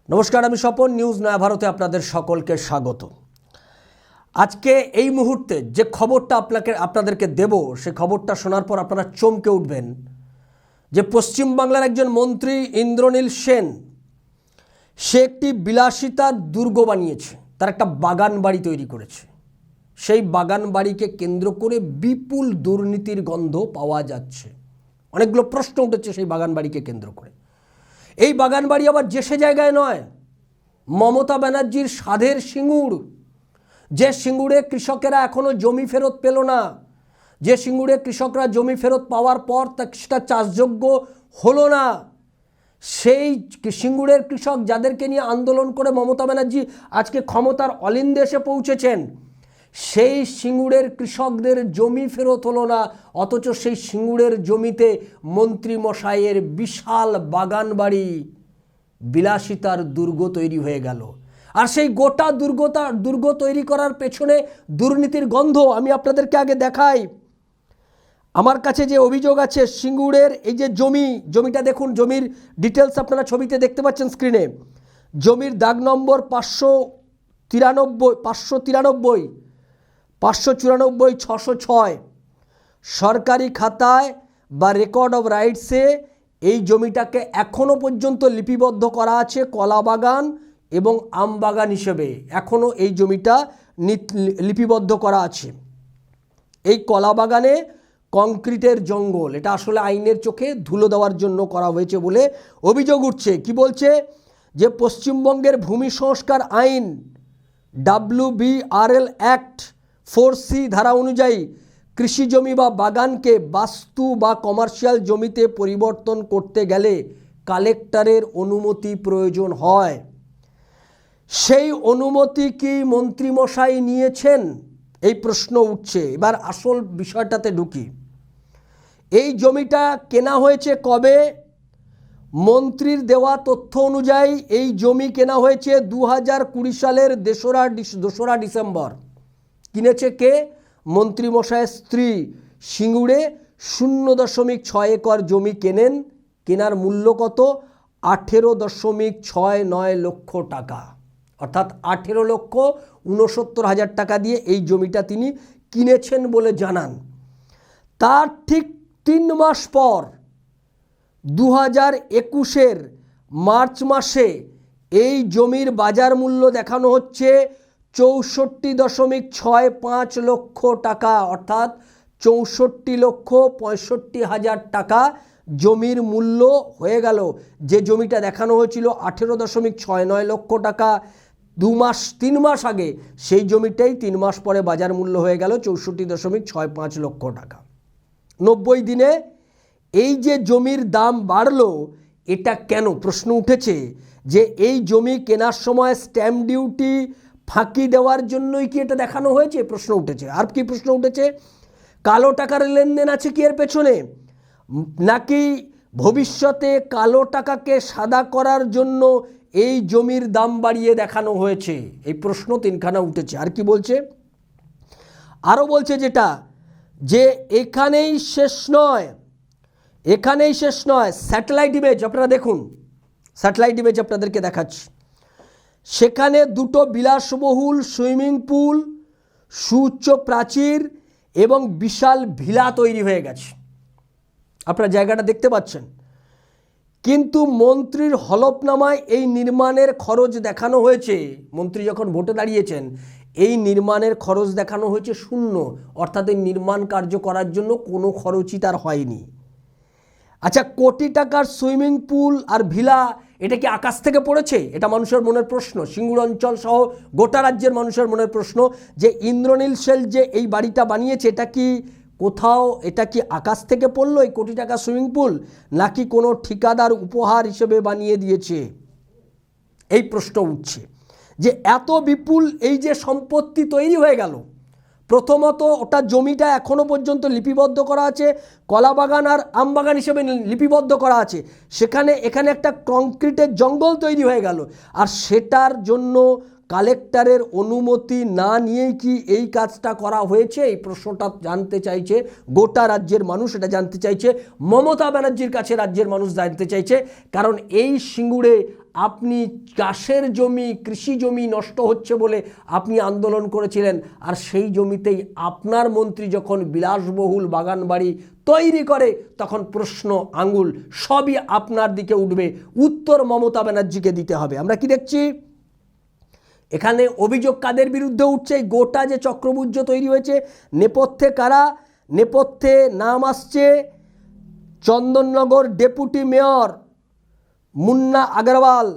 নমস্কার, আমি স্বপন। নিউজ নয়া ভারতে আপনাদের সকলকে স্বাগত। আজকে এই মুহূর্তে যে খবরটা আপনাদেরকে দেব, সে খবরটা শোনার পর আপনারা চমকে উঠবেন যে পশ্চিমবাংলার একজন মন্ত্রী ইন্দ্রনীল সেন, সে একটি বিলাসিতার দুর্গ বানিয়েছে, তার একটা বাগান বাড়ি তৈরি করেছে। সেই বাগান বাড়িকে কেন্দ্র করে বিপুল দুর্নীতির গন্ধ পাওয়া যাচ্ছে। অনেকগুলো প্রশ্ন উঠেছে সেই বাগান বাড়িকে কেন্দ্র করে। এই বাগান বাড়ি আবার যে সে জায়গায় নয়, মমতা ব্যানার্জির সাধের সিঙ্গুর, যে সিঙ্গুরে কৃষকেরা এখনও জমি ফেরত পেল না, যে সিঙ্গুরে কৃষকরা জমি ফেরত পাওয়ার পর সেটা চাষযোগ্য হলো না, সেই সিঙ্গুরের কৃষক যাদেরকে নিয়ে আন্দোলন করে মমতা ব্যানার্জি আজকে ক্ষমতার অলিন্দে এসে পৌঁছেছেন, সেই সিঙ্গুরের কৃষকদের জমি ফেরত হলো না। অথচ সেই সিঙ্গুরের জমিতে মন্ত্রী মশাইয়ের বিশাল বাগান বাড়ি, বিলাসিতার দুর্গ তৈরি হয়ে গেল। আর সেই গোটা দুর্গ তৈরি করার পেছনে দুর্নীতির গন্ধ আমি আপনাদেরকে আগে দেখাই। আমার কাছে যে অভিযোগ আছে, সিঙ্গুরের এই যে জমিটা দেখুন, জমির ডিটেলস আপনারা ছবিতে দেখতে পাচ্ছেন স্ক্রিনে। জমির দাগ নম্বর 593, 606। সরকারি খাতায় বা রেকর্ড অফ রাইটসে এই জমিটাকে এখনও পর্যন্ত লিপিবদ্ধ করা আছে কলা বাগান এবং আম বাগান হিসেবে। এখনও এই জমিটা লিপিবদ্ধ করা আছে। এই কলা বাগানে কংক্রিটের জঙ্গল, এটা আসলে আইনের চোখে ধুলো দেওয়ার জন্য করা হয়েছে বলে অভিযোগ উঠছে। কি বলছে যে পশ্চিমবঙ্গের ভূমি সংস্কার আইন WBRL অ্যাক্ট 4C ধারা অনুযায়ী কৃষি জমি বা বাগানকে বাস্তু বা কমার্শিয়াল জমিতে পরিবর্তন করতে গেলে কালেক্টরের অনুমতি প্রয়োজন হয়। সেই অনুমতি কি মন্ত্রীমশাই নিয়েছেন? এই প্রশ্ন উঠছে। এবার আসল বিষয়টাতে ঢুকি। এই জমিটা কেনা হয়েছে কবে? মন্ত্রীর দেওয়া তথ্য অনুযায়ী এই জমি কেনা হয়েছে 2020 সালের 2রা ডিসেম্বর। কিনেছে কে? মন্ত্রীমশাইয়ের স্ত্রী। সিঙ্গুরে 0.6 একর জমি কেনেন। কেনার মূল্য কত? 18.69 লক্ষ টাকা, অর্থাৎ 18,69,000 টাকা দিয়ে এই জমিটা তিনি কিনেছেন বলে জানান। তার ঠিক 3 মাস পর 2021-এর মার্চ মাসে এই জমির বাজার মূল্য দেখানো হচ্ছে 64.65 লক্ষ টাকা, অর্থাৎ 64,65,000 টাকা জমির মূল্য হয়ে গেল। যে জমিটা দেখানো হয়েছিল 18.69 লক্ষ টাকা 3 মাস আগে, সেই জমিটাই 3 মাস পরে বাজার মূল্য হয়ে গেল 64.65 লক্ষ টাকা। 90 দিনে এই যে জমির দাম বাড়লো, এটা কেন? প্রশ্ন উঠেছে যে এই জমি কেনার সময় স্ট্যাম্প ডিউটি ফাঁকি দেওয়ার জন্যই কি এটা দেখানো হয়েছে? প্রশ্ন উঠেছে। আর কি প্রশ্ন উঠেছে? কালো টাকার লেনদেন আছে কি এর পেছনে? নাকি ভবিষ্যতে কালো টাকাকে সাদা করার জন্য এই জমির দাম বাড়িয়ে দেখানো হয়েছে? এই প্রশ্ন 3খানা উঠেছে। আর কি বলছে? আরও বলছে যেটা, যে এখানেই শেষ নয়। স্যাটেলাইট ইমেজ আপনারা দেখুন, স্যাটেলাইট ইমেজ আপনাদেরকে দেখাচ্ছি। সেখানে 2টো বিলাসবহুল সুইমিং পুল, সুউচ্চ প্রাচীর এবং বিশাল ভিলা তৈরি হয়ে গেছে। আপনারা জায়গাটা দেখতে পাচ্ছেন। কিন্তু মন্ত্রীর হলফনামায় এই নির্মাণের খরচ দেখানো হয়েছে, মন্ত্রী যখন ভোটে দাঁড়িয়েছেন, এই নির্মাণের খরচ দেখানো হয়েছে 0, অর্থাৎ এই নির্মাণ কার্য করার জন্য কোনো খরচই তার হয়নি। আচ্ছা, কোটি টাকার সুইমিং পুল আর ভিলা, এটা কি আকাশ থেকে পড়েছে? এটা মানুষের মনের প্রশ্ন, সিঙ্গুর অঞ্চল সহ গোটা রাজ্যের মানুষের মনের প্রশ্ন, যে ইন্দ্রনীল সেন যে এই বাড়িটা বানিয়েছে, এটা কি আকাশ থেকে পড়লো এই কোটি টাকা সুইমিং পুল, নাকি কোনো ঠিকাদার উপহার হিসেবে বানিয়ে দিয়েছে? এই প্রশ্ন উঠছে যে এত বিপুল এই যে সম্পত্তি তৈরি হয়ে গেল। প্রথমত, ওটা জমিটা এখনও পর্যন্ত লিপিবদ্ধ করা আছে কলা বাগান আর আম বাগান হিসেবে লিপিবদ্ধ করা আছে। এখানে একটা কংক্রিটের জঙ্গল তৈরি হয়ে গেল। আর সেটার জন্য কালেক্টরের অনুমতি না নিয়েই কি এই কাজটা করা হয়েছে? এই প্রশ্নটা জানতে চাইছে গোটা রাজ্যের মানুষ, এটা জানতে চাইছে মমতা ব্যানার্জির কাছে রাজ্যের মানুষ জানতে চাইছে। কারণ এই সিঙ্গুরে আপনি চাষের জমি, কৃষি জমি নষ্ট হচ্ছে বলে আপনি আন্দোলন করেছিলেন, আর সেই জমিতেই আপনার মন্ত্রী যখন বিলাসবহুল বাগান বাড়ি তৈরি করে তখন প্রশ্ন আঙুল সবই আপনার দিকে উঠবে, উত্তর মমতা ব্যানার্জিকে দিতে হবে। আমরা কি দেখছি এখানে অভিযোগ কাদের বিরুদ্ধে উঠছে? গোটা যে চক্রবুর্জ তৈরি হয়েছে, নেপথ্যে কারা? নেপথ্যে নাম আসছে চন্দননগর ডেপুটি মেয়র মুন্না আগরওয়াল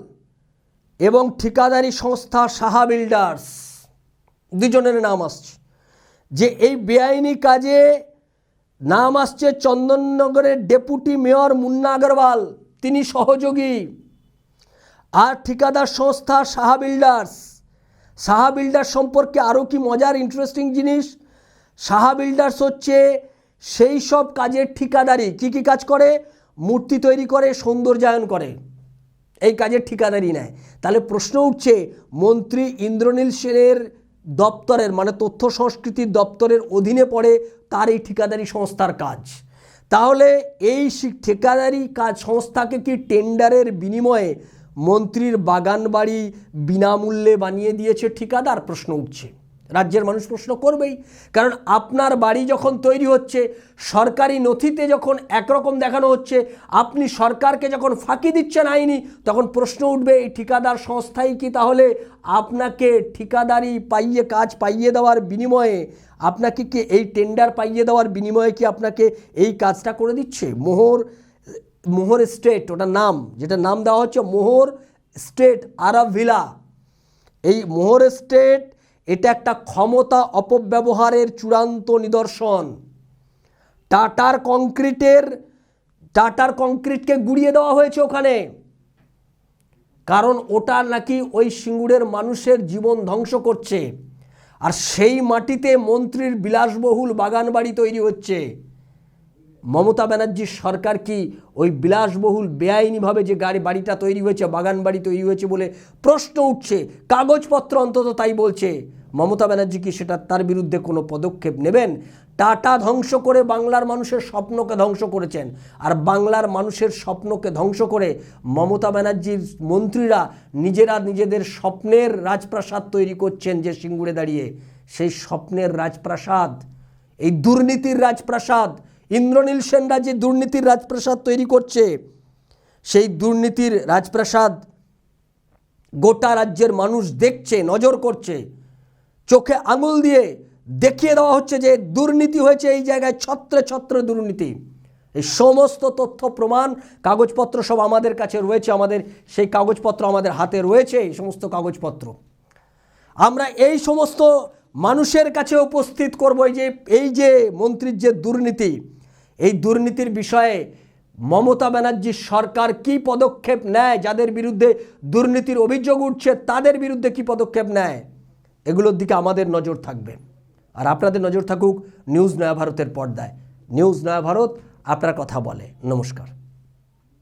এবং ঠিকাদারি সংস্থা সাহা বিল্ডার্স, দুজনের নাম আসছে। যে এই বেআইনি কাজে নাম আসছে চন্দননগরের ডেপুটি মেয়র মুন্না আগরওয়াল, তিনি সহযোগী, আর ঠিকাদার সংস্থা সাহা বিল্ডার্স। সাহা বিল্ডার্স সম্পর্কে আরও কি মজার ইন্টারেস্টিং জিনিস, সাহা বিল্ডার্স হচ্ছে সেই সব কাজের ঠিকাদারি। কি কি কাজ করে? মূর্তি তৈরি করে, সৌন্দর্যায়ন করে, এই কাজের ঠিকাদারি নেয়। তাহলে প্রশ্ন উঠছে মন্ত্রী ইন্দ্রনীল সেনের দপ্তরের মানে তথ্য সংস্কৃতি দপ্তরের অধীনে পড়ে তার এই ঠিকাদারি সংস্থার কাজ। তাহলে এই ঠিকাদারি কাজ সংস্থাকে কি টেন্ডারের বিনিময়ে মন্ত্রীর বাগান বাড়ি বিনামূল্যে বানিয়ে দিয়েছে ঠিকাদার? প্রশ্ন উঠছে, রাজ্যের মানুষ প্রশ্ন করবেই। কারণ আপনার বাড়ি যখন তৈরি হচ্ছে, সরকারি নথিতে যখন একরকম দেখানো হচ্ছে, আপনি সরকারকে যখন ফাঁকি দিচ্ছেন আইনি, তখন প্রশ্ন উঠবে এই ঠিকাদার সংস্থাই কি তাহলে আপনাকে ঠিকাদারি পাইয়ে কাজ পাইয়ে দেওয়ার বিনিময়ে আপনাকে কি এই টেন্ডার পাইয়ে দেওয়ার বিনিময়ে কি আপনাকে এই কাজটা করে দিচ্ছে? মোহর স্টেট, ওটার নাম, যেটা নাম দেওয়া হচ্ছে মোহর স্টেট আরাভিলা। এই মোহর স্টেট এটা একটা ক্ষমতা অপব্যবহারের চূড়ান্ত নিদর্শন। টাটার কংক্রিটকে গুড়িয়ে দেওয়া হয়েছে ওখানে, কারণ ওটা নাকি ওই সিঙ্গুরের মানুষের জীবন ধ্বংস করছে। আর সেই মাটিতে মন্ত্রীর বিলাসবহুল বাগান বাড়ি তৈরি হচ্ছে। মমতা ব্যানার্জির সরকার কি ওই বিলাসবহুল বেআইনিভাবে যে বাড়িটা তৈরি হয়েছে, বাগান বাড়ি তৈরি হয়েছে বলে প্রশ্ন উঠছে, কাগজপত্র অন্তত তাই বলছে, মমতা ব্যানার্জি কি সেটা তার বিরুদ্ধে কোনো পদক্ষেপ নেবেন? টাটা ধ্বংস করে বাংলার মানুষের স্বপ্নকে ধ্বংস করেছেন, আর বাংলার মানুষের স্বপ্নকে ধ্বংস করে মমতা ব্যানার্জির মন্ত্রীরা নিজেদের স্বপ্নের রাজপ্রাসাদ তৈরি করছেন। যে সিঙ্গুরে দাঁড়িয়ে সেই স্বপ্নের রাজপ্রাসাদ, এই দুর্নীতির রাজপ্রাসাদ, ইন্দ্রনীল সেনরা যে দুর্নীতির রাজপ্রাসাদ তৈরি করছে, সেই দুর্নীতির রাজপ্রাসাদ গোটা রাজ্যের মানুষ দেখছে, নজর করছে, চোখে আঙুল দিয়ে দেখিয়ে দেওয়া হচ্ছে যে দুর্নীতি হয়েছে এই জায়গায়, ছত্রে ছত্রে দুর্নীতি। এই সমস্ত তথ্য প্রমাণ কাগজপত্র সব আমাদের কাছে রয়েছে, আমাদের সেই কাগজপত্র আমাদের হাতে রয়েছে। এই সমস্ত কাগজপত্র আমরা এই সমস্ত মানুষের কাছে উপস্থিত করব। এই যে মন্ত্রীর যে দুর্নীতি, এই দুর্নীতির বিষয়ে মমতা ব্যানার্জির সরকার কি পদক্ষেপ নেয়, যাদের বিরুদ্ধে দুর্নীতির অভিযোগ উঠছে তাদের বিরুদ্ধে কি পদক্ষেপ নেয়, এগুলোর দিকে আমাদের নজর থাকবে। আর আপনাদের নজর থাকুক নিউজ নয়া ভারতের পর্দায়। নিউজ নয়া ভারত আপনার কথা বলে। নমস্কার।